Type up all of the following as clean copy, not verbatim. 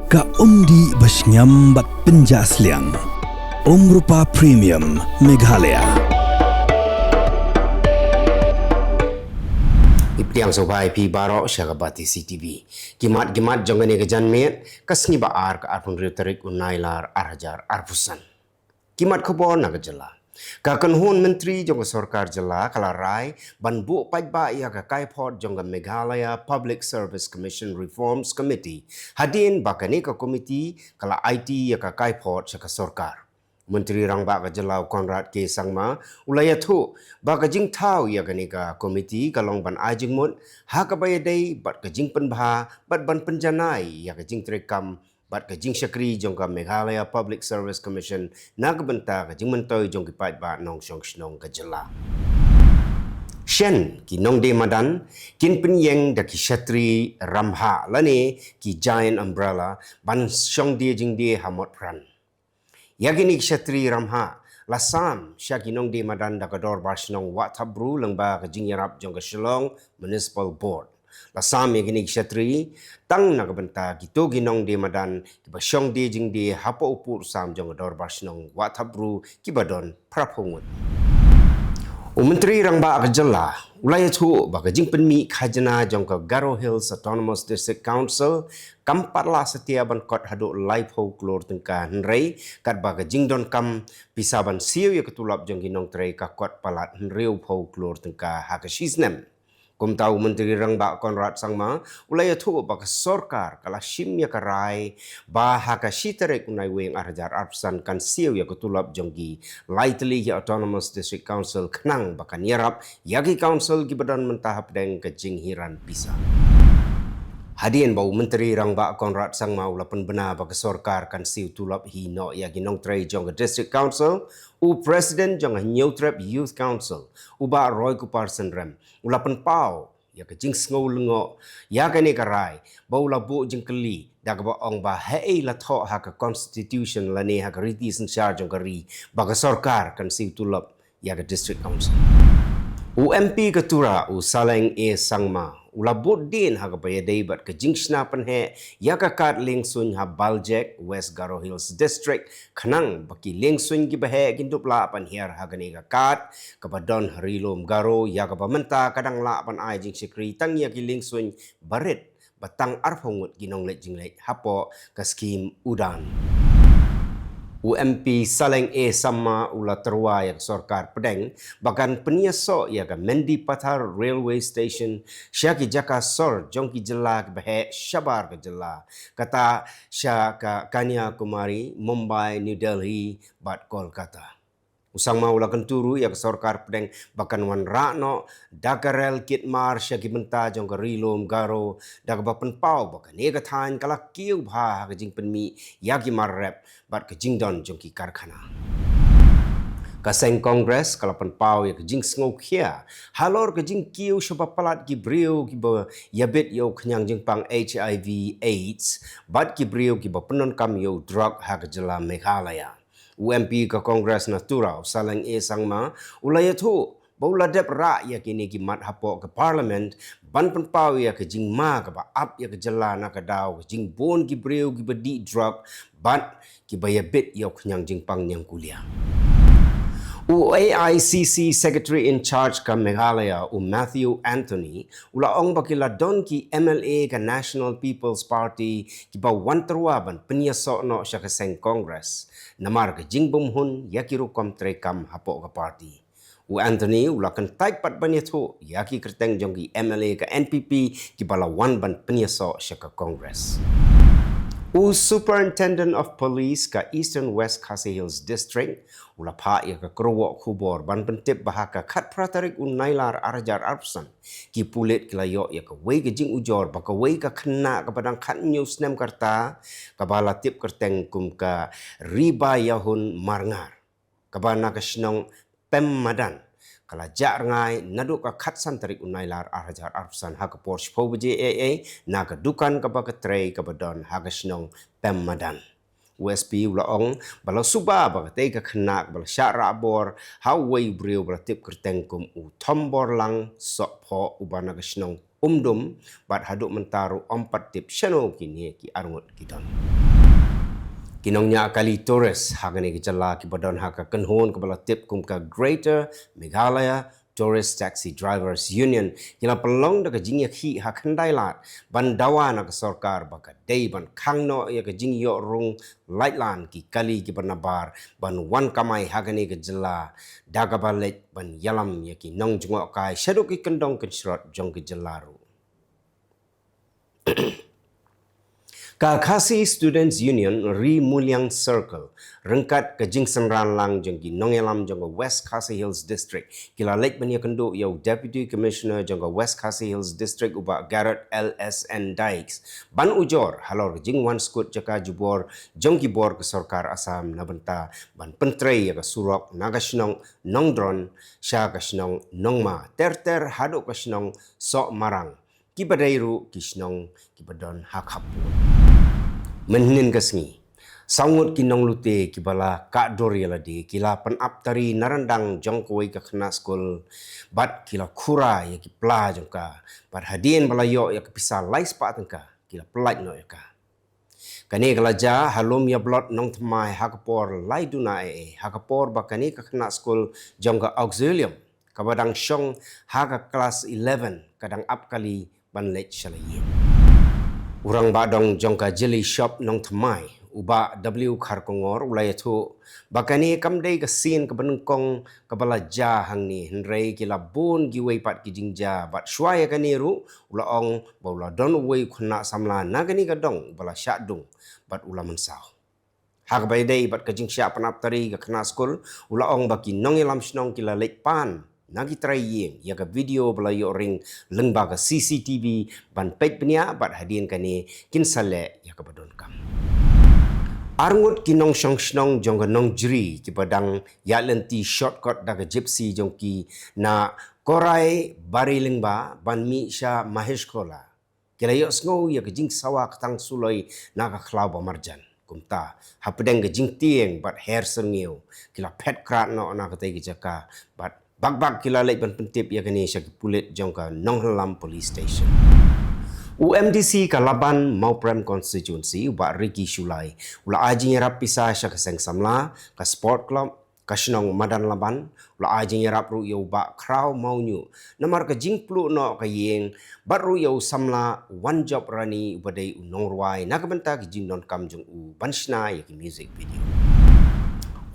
Ka umdi basnyam bat penjasliang. Rupa Premium Meghalaya. Ipliang sobai pi barok syagabati CTV. Gimat jongane ke janmet kasni baar ke arpun Tarik Nailar arhajar arpusan. Gimat Khubor na ke Jylla. Kakan hun menteri jong sarkar Jylla kalarai ban bu pajba ia ka kaipot jong Meghalaya Public Service Commission Reforms Committee hadin bakani ka komiti kala IT ia ka kaipot sa sarkar. Menteri rang ba ka Jylla Konrad ke sangma ulaya thu ba ka jing thau ia ka ni ka komiti kalong ban ajing mut ha ka bayadai bat ka jing penbha bat ban penjanai ia ka jing trekam bat ka jing syakri jong ka Meghalaya Public Service Commission na ka benta ka jing mentoy jong ki pat ba nong syong snong ka Jylla. Shen ki nong de madan kin penyeng da ki syatri ramha lani ki giant umbrella ban syong de jing de hamot pran. Yagini kshatri ramha lasam syakinong di madan da kador barsnong wat habru lengba ka jingyarap jong ka Shillong Municipal Board. Lasam yagini kshatri tang na kabenta gitu ginong di madan kibasyong di jing di hapo upur sam jong kador barsnong wat habru kibadon prapungut. Menteri rang ba ka Jylla ulaya thu ba ka jing penmi khajana jong ka Garo Hills Autonomous District Council kampatlah setia ban kot haduk laipo klor tengka henrei kat ba ka jing don kam pisaban siu ya ketulap jong ginong trei ka kot palat henreu po klor tengka ha ka shisnem. Kum tahu menteri rang ba Konrad sangma ulaya thu ba ka sarkar kala shim ya karai ba ha ka shitarik unai weng arhajar arpsan kan siu ya ketulap jong gi lightly ya Autonomous District Council kenang bakan yarap yagi council gibadan mentahap deng ke jing hiran bisa. Hadian bau menteri rang ba Konrad sangma ulapan benar ba ka sarkar kan siu tulap hi no ya ginong trei jong ka District Council u President jong New Trap Youth Council uba Roy Kuparsen rem ulapan pau ya ka jing sngo lengo ya ka ni karai ba ula bu jing keli da ka ba ong ba hei la tho ha ka constitution la ni ha ka riti sen charge jong ka ri ba ka sarkar kan siu tulap ya ka District Council. UMP ketura u Saleng sangma ulabut din ha kapaya daybat ka jingsna panhe ya ka kat lingsun ha Baljek West Garo Hills District kanang baki lingsun gi bahe gindupla pan hiar ha gani ka kat kapadon harilom garo ya ka pamenta kadang la pan ai jing sikri tang ya ki lingsun barit batang arphongut ginong let jinglek hapo ka skim udan. UMP Saleng sama ula terwa yang sarkar pedeng bahkan peniaso ya ka Mendi Pathar Railway Station syaki jaka sor jongki Jylla ke bahe syabar ke Jylla kata syaka Kanyakumari Mumbai New Delhi bat Kolkata. Usang mau lakan turu ya ke sarkar pedeng bahkan wan rakno dakarel kitmar syaki benta jong ke rilom garo dak bapen pau bahkan ye ka thain kala kiu bha ka jing penmi ya ki marrep bat ke jing don jong ki karkhana. Kaseng Kongres kala pen pau ya ke jing sngo khia halor ke jing kiu shaba palat ki brio ki ba yabit yo khnyang jing pang HIV AIDS bat ki brio ki ba penon kam yo drug ha ke Jylla Meghalaya. UMP ke Kongres Naturau Saleng sangma ulaya thu baula dep ra ya kini ki mat hapo ke parliament ban penpau ya ke jing ma ke ba ap ya ke Jylla na ke dau ke jing bon ki breu ki bedi drug bat ki baya bit yo khnyang jing pang nyang kuliah. AICC Secretary in Charge ka Meghalaya Matthew Anthony ulaong bakila don ki MLA ka National People's Party ki ba wanterwa ban penyaso no siya ka seng Congress namar ka jingbom hun yakiru kom trekam hapo ka party. Anthony ulakan type pat banyato yaki kerteng jong ki MLA ka NPP ki bala wan ban penyaso siya ka Congress. Superintendent of Police ka Eastern West Khasi Hills District ulapa ya ka Khubor ban pentip bahaka khat pratarik Nailar arjar arpsan ki pulit kilayo ya ka wei ka jing ujor baka wei ka khna ka padang khat news nem karta ka bala tip kerteng kum ka riba yahun marngar ka bana ka snong pem madan kala jak ngai naduk ka khatsan tarik Nailar arhajar arpsan ha ka Porsche po bje na ka dukan ka ba ka trei ka badon ha ka snong pem madan. USP ulaong bala suba ba ka ka khnak bala syara bor ha wei breu bala tip kerteng kum u tombor lang sok pho ubana ka snong umdum bat haduk mentaru 4 tip channel kini ki arngut kiton. Kinongnya kali tourist hagani ki Jylla ki badon haka kenhon ke bala tip kum ka Greater Meghalaya Tourist Taxi Drivers Union kila pelong da ka jing yak hi hakandai lat ban dawa na ka sarkar ba ka dei ban khangno ya ka jing yo rung lightlan ki kali ki banabar ban wan kamai hagani ka Jylla daga balet ban yalam ya ki nong jungo kai shadow ki kendong kensrot jong ki Jylla ru. Ka Khasi Students Union Ri Mulyang Circle rengkat ke Jingsen Ran Lang jengki Nongelam jengka West Khasi Hills District kila lek bania kendo yau Deputy Commissioner jengka West Khasi Hills District uba Garrett LSN Dykes ban ujor halor jing wan skut jaka jubor jengki bor ke sarkar Assam nabenta ban pentrei ya ke surok nagasnong nongdron sya kasnong nongma ter hadok kasnong sok marang kibadairu kisnong kibadon hakhap menhin kasngi sangut kinong lute kibala ka doriala di kila penap tari narandang jongkoi ka khna skul bat kila khura ya ki pla jongka bat hadien balayo ya kepisa lais pa tengka kila pelaj no ya ka kani kalaja halom ya blot nong tmai hakapor lai duna hakapor bakani ka khna skul jongka auxilium kabadang syong haka kelas 11 kadang up kali ban lech shalayin urang badong jongka jelly shop nong tmai uba W kharkongor ulaya tu bakani kamdei ka sin ka benengkong kabala ja hangni henrei kila bun giwei pat kijingja bat shwaya kaniru ulaong baula don wei khuna samla nagani kadong bala syadung bat ula mensau hak bai dei bat kajing sya panap tari ka khna skul ulaong baki nong elam snong kila lek pan nagi try yeng ya ka video belayo ring lengba ka CCTV ban pek penia bat hadien kani kin sale ya ka badon kam arngut kinong shong jong nong jri ki padang ya lenti shortcut da ka gypsy jong ki na korai bari lengba ban mi sha mahesh kola kila yo sngo ya ka jing sawa katang suloi na ka khlau ba marjan kumta hapdeng ka jing tieng bat hair sengeu kila pet krat no na ka tai ki jaka bat bak kila lek ban pentip ya kani syak pulit jongka Nonghalam Police Station. UMDC Kalaban Mauprem Constituency uba Riki Shulai ula ajing yarap pisah syak seng samla ka sport club kasnong madan laban ula ajing yarap ru yo ba kraw maunyu namar ka jingplu no ka yeng bat ru yo samla one job rani ubadai unongruai nakabenta ki jingdon kam jong u banshna ya ki music video.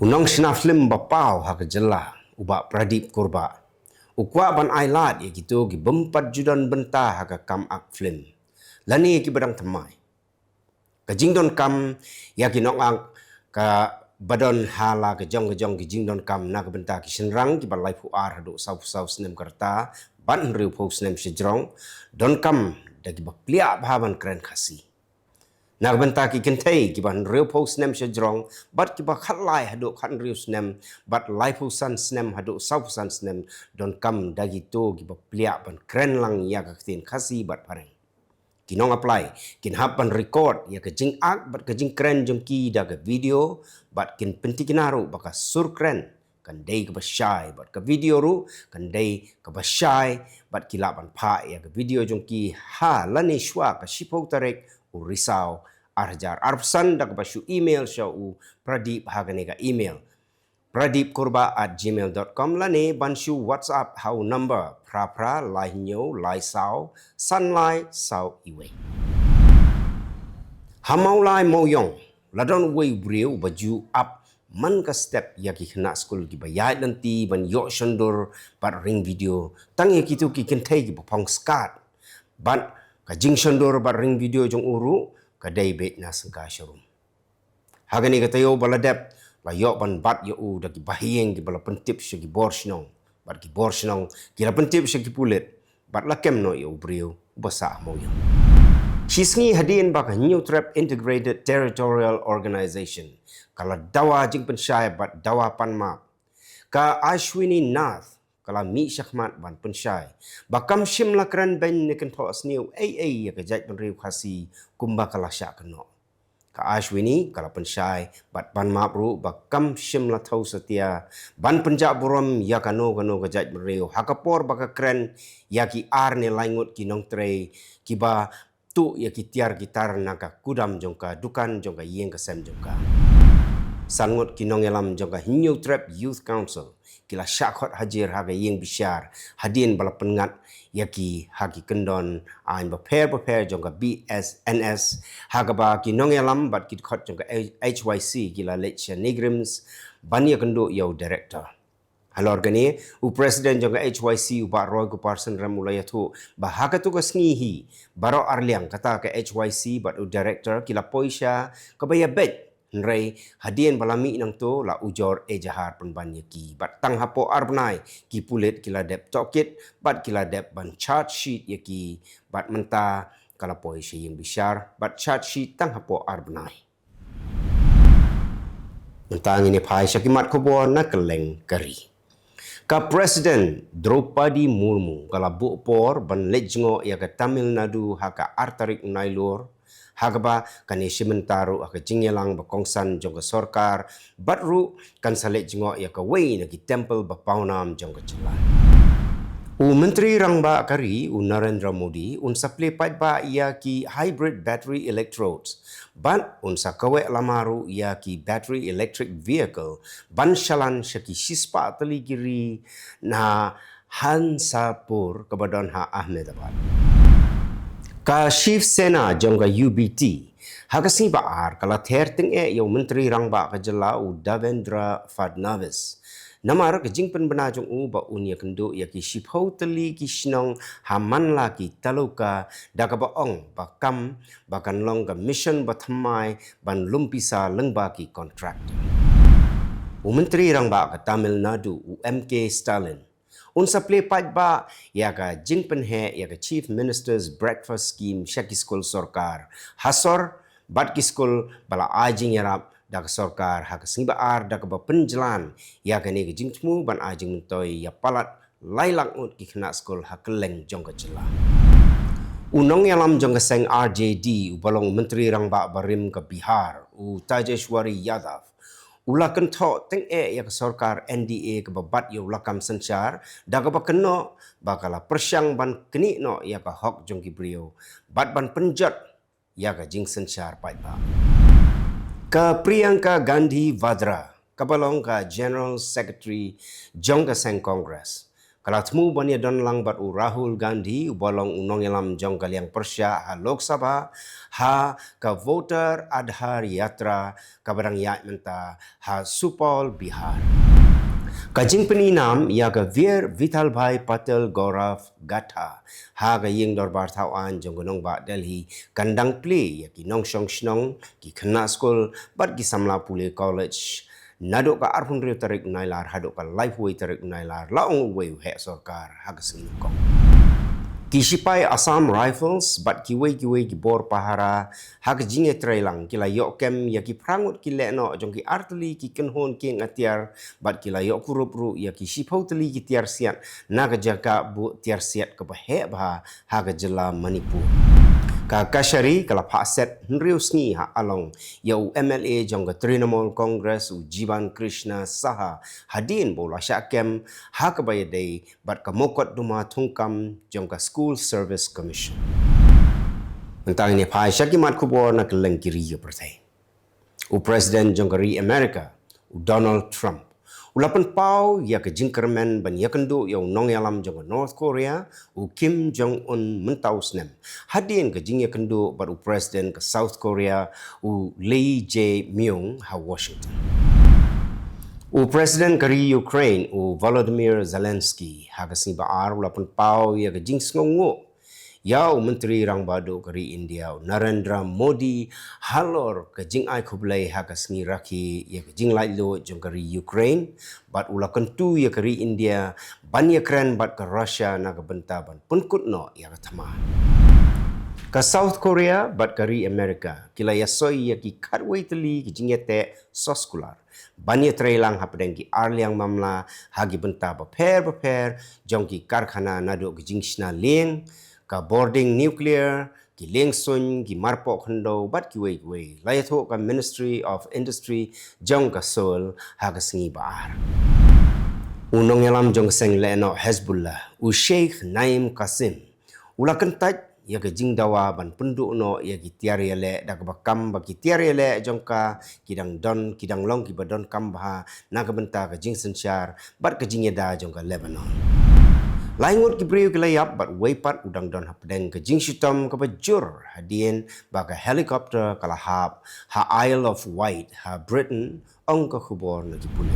Unong shna film bapau ha ka Jylla uba Pradip Kurba. Ukwa ban ailat ya gitu ki bempat judan bentah haka kam ak film. Lani ki badang temai. Ka jingdon kam ya ki nong ka badon hala ka jong ki jingdon kam na ka bentah ki senrang ki balai pu ar hadu sau snem karta ban riu pu snem sejrong don kam da ki baklia bahaban keren khasi. Nak benta ki kentei ki ban real post nem sejrong bat ki ba khatlai hadu khan real snem bat life san snem hadu sau san snem don kam dagi to ki ba plia ban kren lang ya ka tin khasi bat pareng kinong apply kin hap ban record ya ka jing ak bat ka jing kren jong ki da ka video bat kin penti kinaru baka sur kren kan dei ka ba shy bat ka video ru kan dei ka ba shy bat kila ban pha ya ka video jong ki ha lani shwa ka shipau tarik u risau arjar arpsan dak basu email syau pradip hagane ka email pradipkurba@gmail.com lane bansu whatsapp how number pra lai nyo lai sao sunlight sao iwe hamau lai mo yong ladon wei breu baju up man ka step ya ki khna school ki bayai nanti ban yo shandur par ring video tang ye kitu ki kentai ki pong skat ban ka jing shandur bar ring video jong uru ka dai bet na sangka showroom hagani ka tayo baladep la yo ban bat yo u da ki bahieng ki bala pentip shi ki borshnong bat ki borshnong ki la pentip shi ki pulit bat la kem no yo brio basa mo yo Shisngi hadin baka New Trap Integrated Territorial Organization kala dawa jing pensyai bat dawa panmap ka Ashwini Nath kala mi syahmat ban pensyai bakam shimla kran ben niken tho asniu ya ka jai penriu khasi kumba kala syak keno ka Ashwini kala pensyai bat panmap ru bakam shimla thau setia ban penjak buram ya kano ka jai penriu hakapor baka kran ya ki ar ne laingut ki nong tre ki ba tu ya ki tiar gitar naka kudam jongka dukan jongka yeng ka sem jongka sangot kinong yalam jongka Hinyu Trap Youth Council kila syakot hajir haga yeng bisyar hadin bala pengat yaki haki kendon ain prepare jongka BSNS haga ba kinong yalam bat kit khot jongka HYC kila lecture negrims bania kendo yau director halor gani presiden jongka HYC ba roy ku parson ram ulaya tu bahaka tu kasngihi baro arliang kata ke HYC bat director kila poisha kabaya bet nrei hadien balami nang to la ujor jahar penban ki bat tang hapo arbnai ki pulet kila dep tokit bat kila dep ban chart sheet yaki bat menta kala poisha yang bisyar bat chart sheet tang hapo arbnai mentang ini pai syakimat Khubor na Kylleng kari ka Presiden Draupadi Murmu kala bukpor ban lejngo ya ka Tamil Nadu haka Tarik Nailar haka ba kani simentaru haka Jylla bakongsan jong ka sorkar batru kan salejngo ya ka wei na ki temple bapaunam jong ka Jylla Menteri Rangba kari Narendra Modi saple pat ba ia ki hybrid battery electrodes ban kawe lamaru ia ki battery electric vehicle ban shalan syaki sispa teligiri na Hansapur kebadan ha Ahmedabad ka Shiv Sena jongga UBT hakasi baar kala therting yau Menteri Rangba ka Jylla Davendra Fadnavis namar ke jingpen benajong ba unia kendo ya ki shipho teli ki shnong haman la ki taluka daga ba ong bakam bakan long ka mission bathamai ban lumpisa lengba ki contract Menteri Rangba ka Tamil Nadu MK Stalin saple pat ba ya ka jingpen ya ka Chief Minister's Breakfast Scheme syaki skul sorkar hasor bat ki skul bala ajing yarap dak sorkar hak snibaar dak ba penjalan ya kani ke jingtmu ban ajing mentoi ya palat lailang ut ki khna skul hak Kylleng jong ka Jylla unong yalam jong ka seng RJD balong Menteri Rangba barim ke Bihar Tajeshwari Yadav ulakan tho teng ya ka sorkar NDA ke babat yo lakam sanchar dak ba keno bakala persyang ban keni no ya ka hok jong ki brio bat ban penjat ya ka jing sanchar pai ba ka Priyanka Gandhi Vadra kabalong ka General Secretary jong ka Seng Congress kala tmu bania don lang bat Rahul Gandhi balong unong yalam jong ka liang Persya ha Lok Sabha ha ka voter adhar yatra ka barang yat menta ha Supol Bihar Kajing peninam ia ke Veer Vithalbhai Patel Gaurav Gatha ha ka ying dorbar thawan jong gunong ba Delhi kandang play ya ki nong shong shnong ki khna school bat ki samla pule college nadok ka arhun rio Tarik Nailar hadok ka lifeway Tarik Nailar laong wei he sorkar ha ka sing kong ki sipai Assam Rifles bat ki wei ki bor pahara hak jinge trailang kila yok kem ya ki prangut ki lekno jong ki artli ki kenhon ki ngatiar bat kila yok kurup ru ya ki sipau teli ki tiar siat na ka jaka bu tiar siat ke bahe bah ha ka Jylla Manipur ka Kashari kala phaset nriu sngi ha along ya MLA jong ka Trinamool Congress Jivan Krishna saha hadin bola syakem ha ka bayadei bat ka mokot duma thungkam jong ka School Service Commission mentang ni phai syakimat Khubor na Kylleng kiri ya Pyrthei Presiden jong ka ri America Donald Trump ulapan pau ya ke jingkermen ban ya kendo ya nong yalam jong North Korea Kim Jong Un mentau snem hadin ke jing ya kendo bat Presiden ke South Korea Lee Jae-myung ha Washington Presiden ke Ukraine Volodymyr Zelensky ha ke baar ulapan pau ya ke jing sngongo ya Menteri Rangbado kari India Narendra Modi halor ke jing ai khublai ha ka sngi rakhi ya ke jing lai lo jong kari Ukraine bat ula kentu ya kari India ban ya kren bat ke Russia na ka benta ban punkut no ya ka thama ka South Korea bat kari America kila ya soi ya ki khatwei teli ki jing ya te soskular ban ya trailang ha pedeng ki arliang mamla hagi benta ba per jong ki karkhana nado ki jing sna leng ka boarding nuclear ki lengsun ki marpo khando bat ki wei layatho ka Ministry of Industry jong ka Seoul ha ka sngi baar unong yalam jong seng leno Hezbollah Sheikh Naim Qasim ulakan taj ia ke jing dawa ban penduk no ia ki tiari ele dak bakam baki tiari ele jongka kidang don kidang long ki badon kambha na ke benta ke jing sensyar bat ke jing da jongka Lebanon. Laingut ki priu ke layap bat weipat udang don hapdeng ke jing syutam ke bajur hadien baka helikopter kalahap ha Isle of Wight ha Britain ong ke Khubor na ki pulen.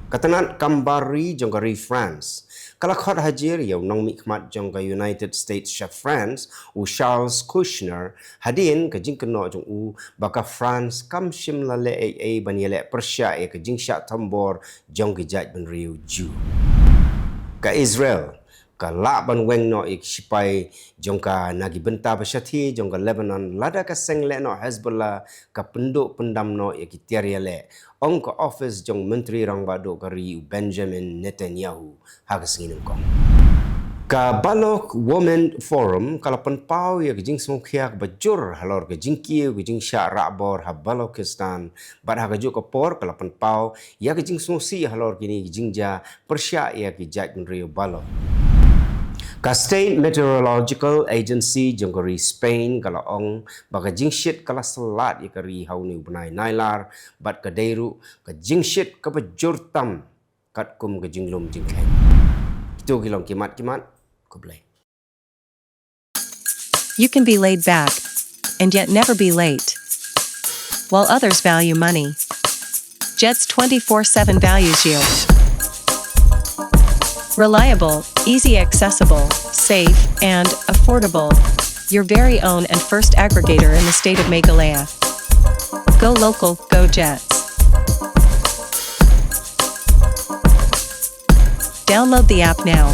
Katanat kambari jonggari France. Kalau khot hajir yau nong mikmat jongga United States chef France u Charles Kushner hadin ke jing keno jong u baka France kam shim la le ai ban yele Persia e ke jing syak tambor jong ke jaj ban riu ju. Ka Israel ka la ban weng no ik sipai jongka nagi benta basyati jongka Lebanon lada ka seng le no Hezbollah ka penduk pendam no ik tiari le ong ka office jong menteri rang bado kari Benjamin Netanyahu ha ka singin kong ka balok women forum kala penpau ya jing smokhiak bajur halor ke jing kiu ke jing sya rabor ha Balochistan bad ha ka por kala penpau ya ke jing smosi halor kini jingja Persia ya ke jaj menrio balok ka State Meteorological Agency jonggari Spain kala ong baga jingshit kala selat ya kari hauni benai Nailar bat ka deiru ka jingshit ka bajurtam kat kum ka jinglum jingkai itu kilong kimat ku play. You can be laid back and yet never be late. While others value money, Jet's 24/7 values you. Reliable, easy accessible, safe, and affordable. Your very own and first aggregator in the state of Meghalaya. Go local, go Jets. Download the app now.